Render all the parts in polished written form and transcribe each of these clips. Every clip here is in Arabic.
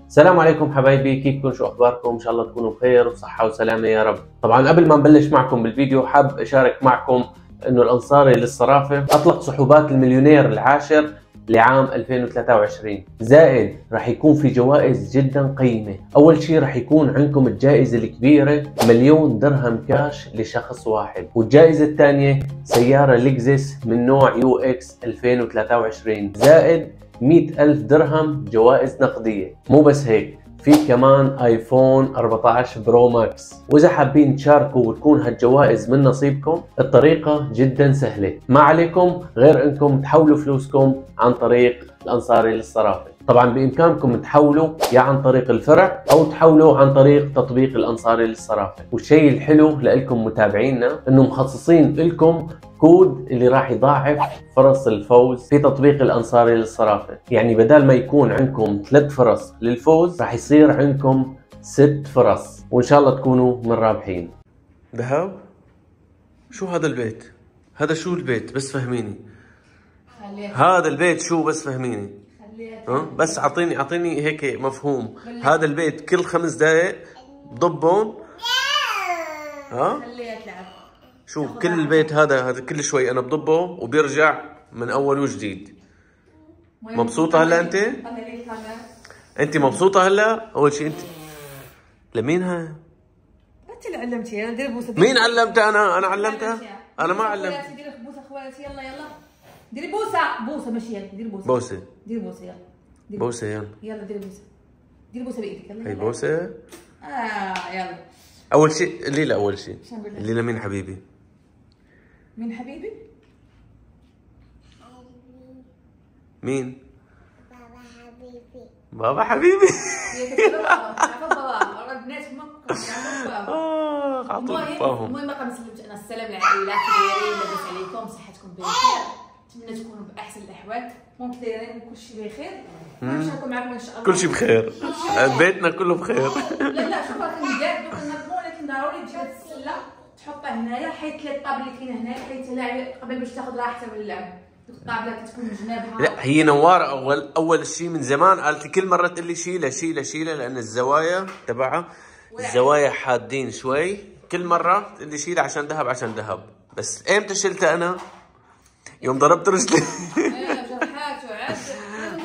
السلام عليكم حبايبي، كيفكم؟ شو اخباركم؟ ان شاء الله تكونوا بخير وصحة وسلامة يا رب. طبعا قبل ما نبلش معكم بالفيديو حاب اشارك معكم انه الانصاري للصرافة اطلق سحوبات المليونير العاشر لعام 2023، زائد راح يكون في جوائز جدا قيمة. اول شيء راح يكون عندكم الجائزة الكبيرة 1,000,000 درهم كاش لشخص واحد، والجائزة الثانية سيارة لكزس من نوع UX 2023، زائد 100,000 درهم جوائز نقدية. مو بس هيك، في كمان ايفون 14 برو ماكس. واذا حابين تشاركوا وتكون هالجوائز من نصيبكم، الطريقة جدا سهلة، ما عليكم غير انكم تحولوا فلوسكم عن طريق الانصاري للصرافة. طبعا بامكانكم تحولوا يا عن طريق الفرع او تحولوا عن طريق تطبيق الانصاري للصرافة. والشيء الحلو لكم متابعينا انه مخصصين لكم كود اللي راح يضاعف فرص الفوز في تطبيق الانصاري للصرافة. يعني بدل ما يكون عندكم 3 فرص للفوز راح يصير عندكم 6 فرص، وان شاء الله تكونوا من الرابحين. ذهب؟ شو هذا البيت؟ هذا شو البيت؟ بس فهميني. هذا البيت شو؟ بس فهميني. بس اعطيني هيك مفهوم. هذا البيت كل 5 دقائق بضبون؟ شو كل البيت هذا كل شوي انا بضبه وبيرجع من اول وجديد. مبسوطة هلا انت مبسوطة هلا؟ اول شيء انت لمين هاي؟ انت اللي علمتيها. ديري بوسه. مين علمتها؟ انا علمتها؟ انا ما علمت. ديري بوسه اخواتي. يلا ديري بوسه ماشي. يلا ديري بوسه ديري بوسه. يلا بوسه. يلا ديري بوسه بايدك. يلا هي بوسه. يلا. اول شيء الليله، اول شيء الليله مين حبيبي؟ مين حبيبي؟ مين؟ بابا حبيبي. المهم رقم سلمت انا. السلام عليكم، دايرين؟ لاباس عليكم؟ صحتكم بخير؟ نتمنى تكونوا باحسن الاحوال. ممكن دايرين كلشي بخير؟ نشاركوا معكم ان شاء الله. كلشي بخير، بيتنا كله بخير. لا شوف راه كنجاد وكنظموا، ولكن ضروري تجي هاد السله تحطها هنايا، حيت لي الطابله اللي كاينه هنايا، حيت لا قبل باش تاخذ راحتها من اللعب. الطابله كتكون جنابها. لا هي نواره. اول شيء من زمان قالت لي كل مره تقول لي شيله لان الزوايا تبعها، الزوايا حادين شوي. كل مره تقول لي شيله عشان ذهب. بس امتى شلتها انا؟ يوم ضربت رجلي.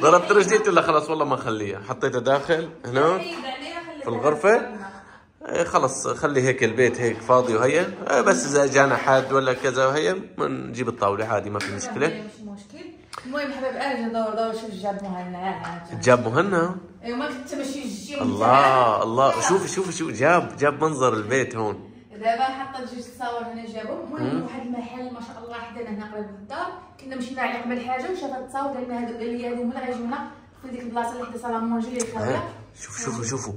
ضربت رجلي قلت لها خلاص والله ما اخليها، حطيتها داخل هنا في الغرفه. خلص خلي هيك البيت هيك فاضي وهي بس اذا جانا حد ولا كذا وهي بنجيب الطاوله عادي، ما في مشكله. مش مشكل. المهم حبايب ارجع دور شوف جاب مهنا. جاب مهنا؟ ايوه ما كنت ماشي الجيم. الله شوفي جاب منظر البيت هون. دابا حاطه جوج تصاور هنا جابهم. المهم واحد المحل ما شاء الله حدانا هنا قريب للدار، كنا مشينا عليه قبل حاجه وشافت التصاور قال لنا هادو قال لي هادو هما اللي غيجيونا في ديك البلاصه اللي حدا صالون مونجي اللي خاويه. شوفوا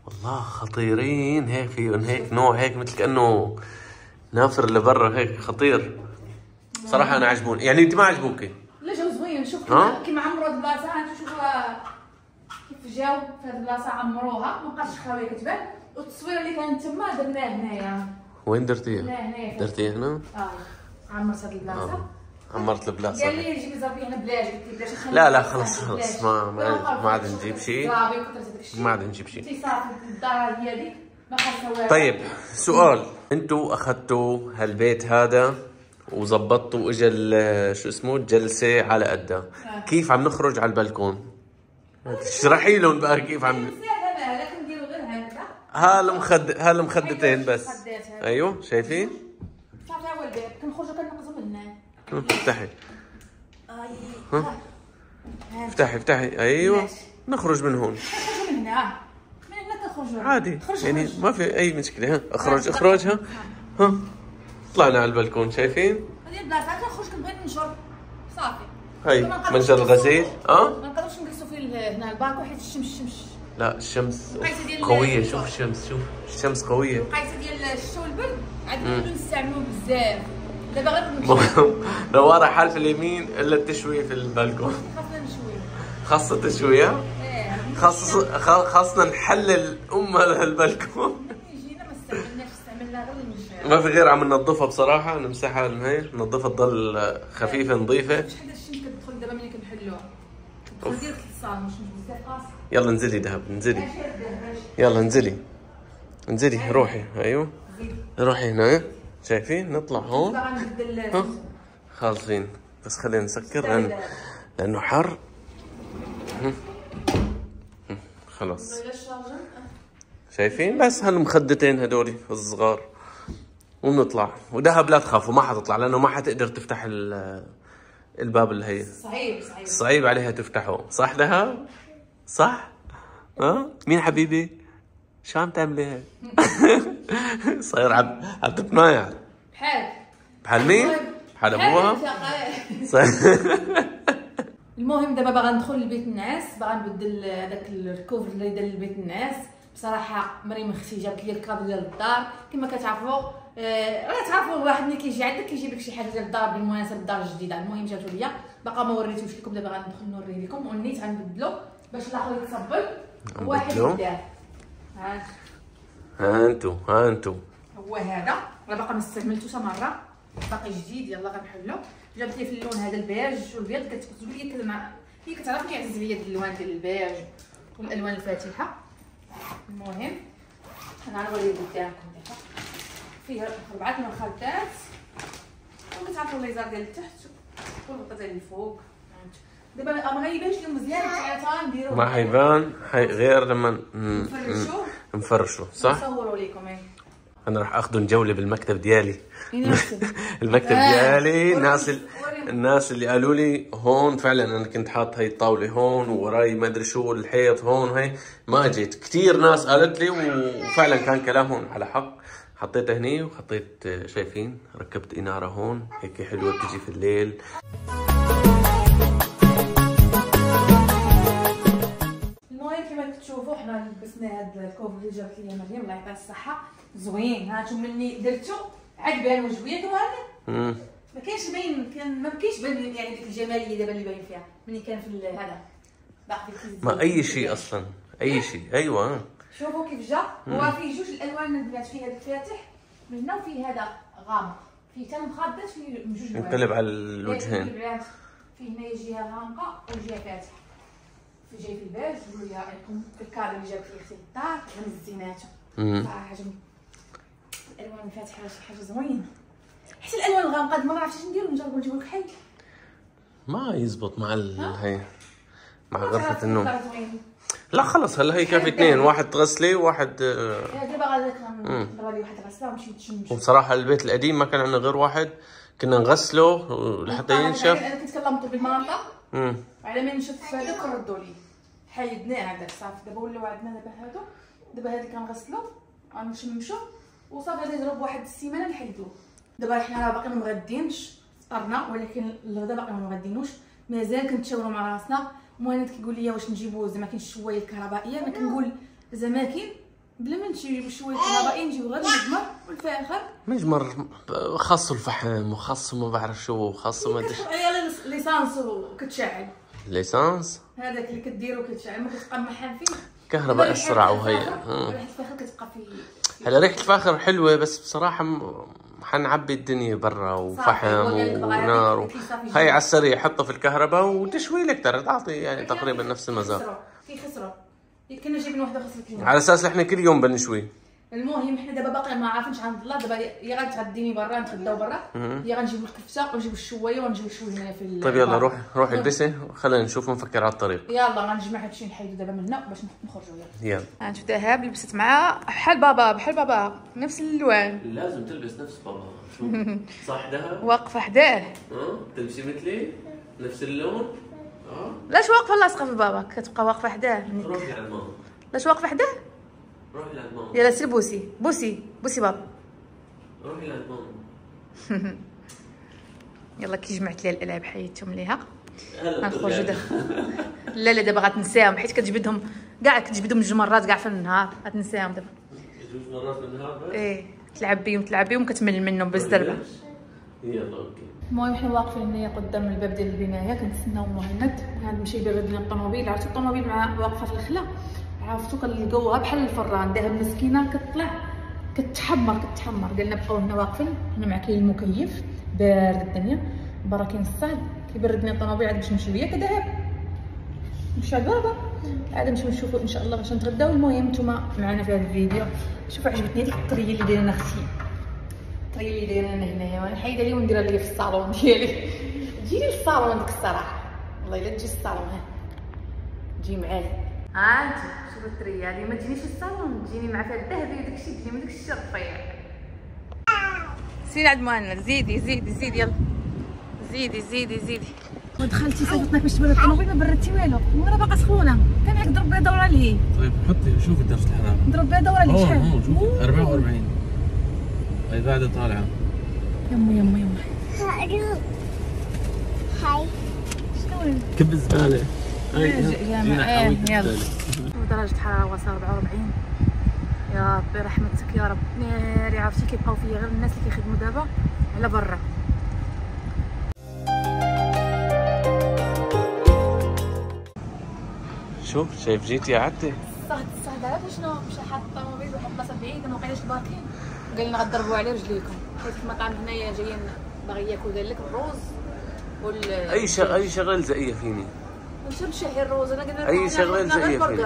والله خطيرين. هيك فيهم هيك نوع هيك مثل كانه نافر لبرا هيك خطير صراحه. انا عجبوني. يعني انت ما عجبوكي؟ لا جاو زوين. شوف كيما عمروا هاد البلاصه. شوفوا كيف جاو في هاد البلاصه عمروها، ما بقاتش خاويه كتبان. والتصوير اللي كانت تما درناه هنايا. وين درتيها؟ درتيها هنا؟ عمرت هاد البلاصه. عمرت البلاصه. قال لي جيبي زربي هنا بلاش. قلت له بلاش. لا خلاص ما عاد نجيب شيء. ما عاد نجيب شيء. انت صافي الدار هي هذيك ما خاصها والو. طيب سؤال، انتوا اخذتوا هالبيت هذا وظبطتوا واجا شو اسمه الجلسه على قدها، كيف عم نخرج على البلكون؟ اشرحي لهم بقى كيف عم. هالمخدتين بس. ايوه شايفين؟ صافي اول بيت كنخرجوا كنقزوا من هنا. افتحي. افتحي. ايوه نخرج من هون. نخرجوا من هنا. من هنا كنخرجوا عادي يعني ما في اي مشكله. اخرج. طلعنا على البلكون. شايفين؟ هذه البلاصه كنخرج كنبغي ننشر. صافي. هاي منجر الغسيل. ما نقدروش نجلسوا فيه هنا الباكو حيت الشمس. لا الشمس قوية. شوف الشمس قوية. القيسه ديال الشتاء والبرد عاد نولوا نستعملوه بزاف. دابا غير نمشيو. نوارة حالف اليمين الا التشويه في البلكون. خاصنا نشويه. خاصة التشويه؟ خاصنا نحلل البلكون. جينا ما استعملنا غير المشي. ما في غير عم ننظفها بصراحة، نمسحها من هي ننظفها تضل خفيفة نظيفة. شحال الشمس كتدخل دابا ملي كنحلوها. كتدخل ديال 3 ساعات مش بزاف قاص. يلا انزلي دهب، انزلي. يلا انزلي انزلي، روحي. ايوه روحي هنا. شايفين؟ نطلع هون. خالصين، بس خلينا نسكر لانه حر. خلاص شايفين؟ بس هالمخدتين هدولي الصغار ونطلع. ودهب لا تخافوا ما حتطلع، لانه ما حتقدر تفتح الباب اللي هي صعيب عليها تفتحه. صح دهب؟ صح؟ ها؟ مين حبيبي؟ شو عم تعملي هيك؟ صاير عم تتمايع. بحال مين؟ بحال ابوها؟ المهم دابا باغا ندخل لبيت الناس، باغا نبدل هذاك الكوفر اللي دار لبيت الناس. بصراحه مريم اختي جابت لي الكادو ديال الدار. كما كتعرفوا راه تعرفوا واحد ملي كيجي عندك كيجيب لك شي حاجه ديال الدار بالمناسبه الدار الجديده. المهم جاتو ليا، باقا ما وريتوش لكم، دابا غندخل نوري لكم. ونيت غنبدلو باش الاخر يتصبل. واحد دار ها انتو هو هذا راه باقا ما استعملتوش مره، باقي جديد. يلا غنحلو. جابت لي في اللون هذا البيج والبيض. كتقول لي هي كتعرف كيعزز ليا الالوان ديال البيج والالوان الفاتحه. المهم انا غنوري قدامكم دابا فيها 4 مخدات، وكتعرفوا الليزر ديال التحت والغطا ديال الفوق. دابا ما غيبانش لهم مزيان حتى نديرو ما حيبان غير لما نفرشوا. صح؟ نصوروا لكم. انا راح اخذ جوله بالمكتب ديالي. المكتب ديالي الناس اللي قالوا لي هون فعلا انا كنت حاط هي الطاوله هون ووراي ما ادري شو الحيط هون. هي ما جيت، كثير ناس قالت لي وفعلا كان كلامهم على حق. حطيتها هني وحطيت شايفين ركبت اناره هون هيك حلوه بتجي في الليل. المهم كما كتشوفوا حنا لبسنا هذا الكوفر اللي جابت لي مريم الله يعطيها الصحه. زوين. هانتوما مني درتو عاد بان وجويه كمان. ما كاينش باين، ما كاينش باين يعني ديك الجماليه دابا اللي باين فيها ملي كان في هذا باقي في ما اي شيء اصلا اي شيء. ايوه شوفوا كيف جا. هو فيه جوج الالوان البنات، فيه هذا الفاتح من هنا وفيه هذا غامق. فيه حتى المخدات فيه بجوج الوان ينقلب على الوجهين. فيه هنا جهه غامقه وجهه فاتحه. في جاي في البيج. قولوا لي رايكم في الكادو اللي جابت لي اختي الدار. غنزيناتو صراحه عجبني الالوان الفاتحه. شي حاجه زوينه. حيت الالوان الغامقه ما عرفتش نديرو. نجربوا نجيبو لك حي ما يزبط مع هي مع غرفه النوم. لا خلص هلا هي كافي اثنين، واحد تغسلي وواحد دابا غادي نضرب لي واحد غسله ونمشي نتشمش. وبصراحه البيت القديم ما كان عندنا غير واحد، كنا نغسله لحتى ينشف. انا كنت كنلمطو بالمنطقه على ما نشف هذاك ردوا لي حيدناه هذاك صافي. دابا ولاو عندنا دابا هادو. دابا هادي كنغسلو غنشمشو وصافي غادي يضرب واحد السيمانه نحيدوه. دابا حنا راه باقي ما مغدينش فطرنا، ولكن الغدا باقي ما مغدينوش مازال. كنتشاوروا مع راسنا. مهند كيقول لي واش نجيبوا زعما كاين الشوايه الكهربائيه. انا كنقول زعما كاين بلا ما نجيبوا الشوايه الكهربائيه نجيبوا غير المجمر والفاخر. مجمر خاصو الفحم وخاصو ما بعرف شو خاصو ما ادري ليسانس وكتشعل. ليسانس هذاك اللي كديرو كتشعل ما كتبقى محل فيه. كهرباء اسرع وهي ريحه الفاخر كتبقى فيه. هلا ريحه الفاخر حلوه بس بصراحه حنعبي الدنيا برا وفحم ونار هي على السريع حطها في الكهرباء وتشوي لك ترى تعطي يعني تقريبا نفس المذاق. في خسره كنا جايبين واحده خسرت على اساس احنا كل يوم بنشوي. المهم احنا دابا باقي ما عارفينش عند الله. دابا يا غتغديني برا نتغداو برا، يا غنجيبو الكفته ونجيبو الشوايه ونجيبو الشوي هنا في. طيب يلا روحي البسي خلينا نشوف نفكر على الطريق. يلا غنجمع هادشي نحيدو دابا منا باش نخرجوا. يلا غنشوف دهب لبست معاه بحال بابا نفس الالوان. لازم تلبس نفس بابا. صح دهب؟ واقفه حداه. تلبسي مثلي نفس اللون. لاش واقفه لاصقه في بابا كتبقى واقفه حداه. روحي لعند ماما. لاش واقفه حداه؟ روحي لعند ماما. يلا سير بوسي بابا. روحي لعند ماما. يلا كي جمعت لي الالعاب حيدتهم ليها غنخرجوا دابا. لا دابا غتنساهم حيت كتجبدهم كاع جوج مرات كاع في النهار. غتنساهم دابا جوج مرات في النهار. ايه تلعب بيهم كتمل منهم بالزربه. يلا اوكي. المهم حنا واقفين هنايا قدام الباب ديال البنايه كنتسناو مهند. غنمشي يبرد لنا الطوموبيل. عرفتوا الطوموبيل مع واقفه في الخلا عرفتوا كنلقاوها بحال الفران داها مسكينه كتطلع كتحمر. قالنا بقاو هنا واقفين هنا مع كاين المكيف بارد الدنيا برا كاين الصهد كيبرد لنا الطوموبيل عاد باش نمشيو ياك دهب. مشى بابا عاد نمشيو نشوفوا ان شاء الله باش نتغداو. المهم نتوما معنا في هذا الفيديو. شوفوا عجبتني هذيك الطريه اللي دايره اختي، الطريه اللي دايره هنايا، وانا حايده لي ونديرها لي في الصالون ديالي. تجيني للصالون ديك الصراحه، والله الا تجي للصالون ها تجي معايا. ها انت شوفوا الطريه هذه، ما تجينيش للصالون، تجيني مع فيها الذهبي وداك الشيء، تجي من داك الشيء الرفيع. سيري عند مهند، زيدي زيدي زيدي يلا زيدي زيدي زيدي. ودخلتي صيفطناك باش تبرد الطوموبيل، ما بردتي والو، وانا باقا سخونه. كان هاك ضرب بها دوره لهي. طيب حطي شوفي درجه الحراره. نضرب بها دوره لهي شحال؟ شوفي 44. هاي بعد طالعه. يما هاي شنو كب الزباله. يلا. درجه الحراره وصل 44. يا ربي رحمتك يا رب. ناري عرفتي كيبقاو فيا غير الناس اللي كيخدموا دابا على برا. شوف شايف جيتي قعدتي الصهد عرفتي شنو؟ مشى حاط الطوموبيل واحد البلاصه بعيده ما وقيلاش الباركين، قال لنا غضربوا على رجليكم حيت المطعم هنايا جايين باغي ياكل. قال لك الروز وال اي شغله لزقيه فيني. واش مشى الروز؟ انا قلنا اي شغله لزقيه فيني.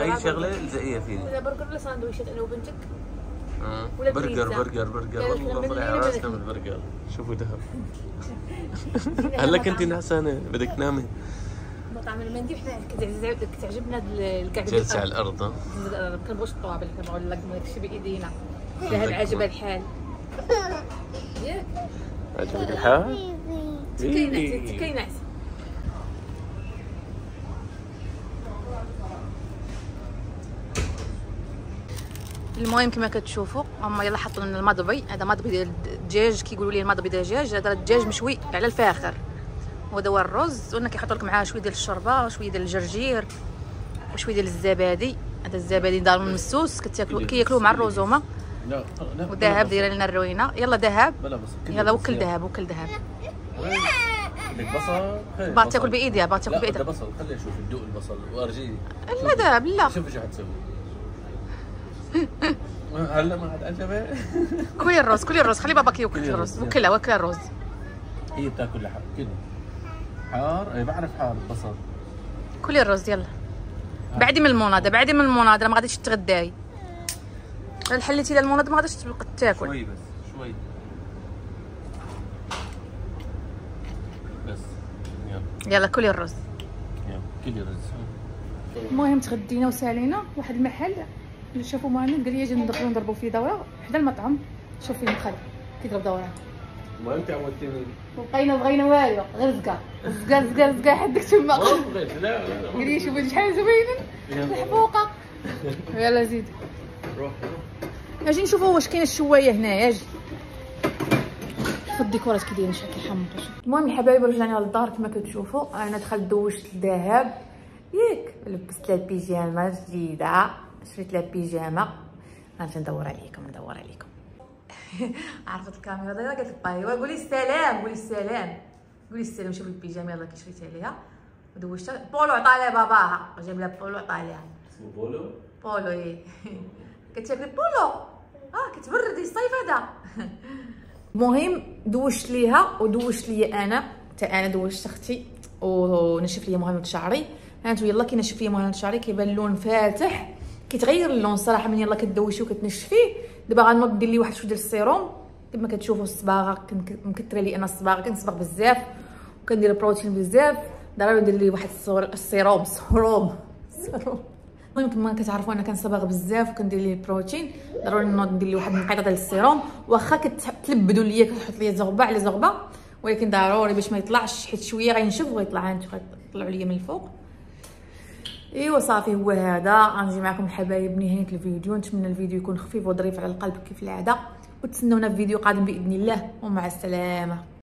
اي شغله لزقيه فيني. ولا برجر ولا ساندويشات انا وبنتك. ولا برجر والله طلع راسنا من البرجر. شوفوا دهب. هلا كنتي نعسانه بدك تنامي. مطعم المندي حنا كتعجبنا الكعكه جالسه على الارض. ما كنبغوش الطوابل، كنبغيو داكشي بايدينا. ذهب عجبها الحال ياك؟ عجبك الحال؟ تكينات. المهم كما كتشوفوا هما يلا حطوا لنا المضبي. هذا مضبي ديال الدجاج، كيقولوا لي المضبي ديال الدجاج. هذا الدجاج مشوي على الفاخر، وهذا هو الرز. وهنا كيحطوا لك معاه شويه ديال الشوربه وشويه ديال الجرجير وشويه ديال الزبادي. هذا الزبادي دار من مسوس كياكلوه مع الرز هما. لا ودهب دايره لنا الروينه. يلا دهب يلا وكل دهب وكل دهب. بدك بصل؟ باغا تاكل بايديها، باغا تاكل بايديها. لا بصل، خليها اشوف تدوق البصل وارجيني. لا دهب لا. شوفي شو حتسوي. هلا ما حد عجبها. كلي الرز كلي الرز، خلي باباك ياكل الرز. وكلها وكلها الرز. هي بتاكل لحم كده حار. اي بعرف حار البصل. كلي الرز يلا. بعدي من المناضه، بعدي من المناضه، ما غاديش تغداي. حليتي لها المناضه ما غاديش تاكل. شوي بس شوي بس. يلا كلي الرز. يلا كلي الرز. المهم تغدينا وسالينا واحد المحل اللي شافوا معنا، قال لي اجي ندخلوا نضربوا فيه دوره حدا المطعم. شوف فيه المدخل كيضرب دوره. ما انت عودتيني. بغينا والو غير زكا زكا حدك تما. لا قال لي شوفوا شحال زوينين الحبوقه. يلا زيد روح اجي نشوفوا واش كاين الشوايه هنايا. اجي في الديكورات كي دايرين شحال كيحمقوا. المهم الحبايب رجعنا للدار كما كتشوفوا. انا دخلت دوشت الذهب ياك، لبست لها البيجامه جديده، شريت لها بيجامه. غنمشي ندور عليكم عرفت الكاميرا دايره قالت لي بايوا قولي السلام قولي السلام. شوفي البيجامه يلاه كي شريتها ليها ودوشتها. بولو عطا لها باباها، جاب لها بولو عطا لها. اسمه بولو ايه. كتاكلي بولو كتبردي الصيف هذا. المهم دوشت ليها ودوشت ليا انا حتى انا دوشت اختي ونشف ليا مهند شعري. هانتو يلا كينشف ليا مهند شعري كيبان اللون فاتح، كيتغير اللون الصراحه من يلا كدوشي وكتنشفيه. دابا غنوض ندير ليه واحد شويه ديال السيروم كما كتشوفوا. الصباغه مكثره لي انا الصباغه، كنصبغ بزاف وكندير البروتين بزاف. ضروري ندير ليه واحد السيروم. المهم كما كتعرفوا انا كنصبغ بزاف وكندير ليه البروتين. ضروري نوض ندير ليه واحد النقيطه ديال السيروم، واخا كتلبدوا ليا كتحط ليا زغبه على زغبه، ولكن ضروري باش ما يطلعش حيت شويه غينشف ويطلع. هانتو غيطلعوا ليا من الفوق. ايوا صافي هو هذا. غنجي معكم الحبايب نهايه الفيديو. نتمنى الفيديو يكون خفيف وظريف على القلب كيف العاده، وتسناونا في فيديو قادم باذن الله، ومع السلامه.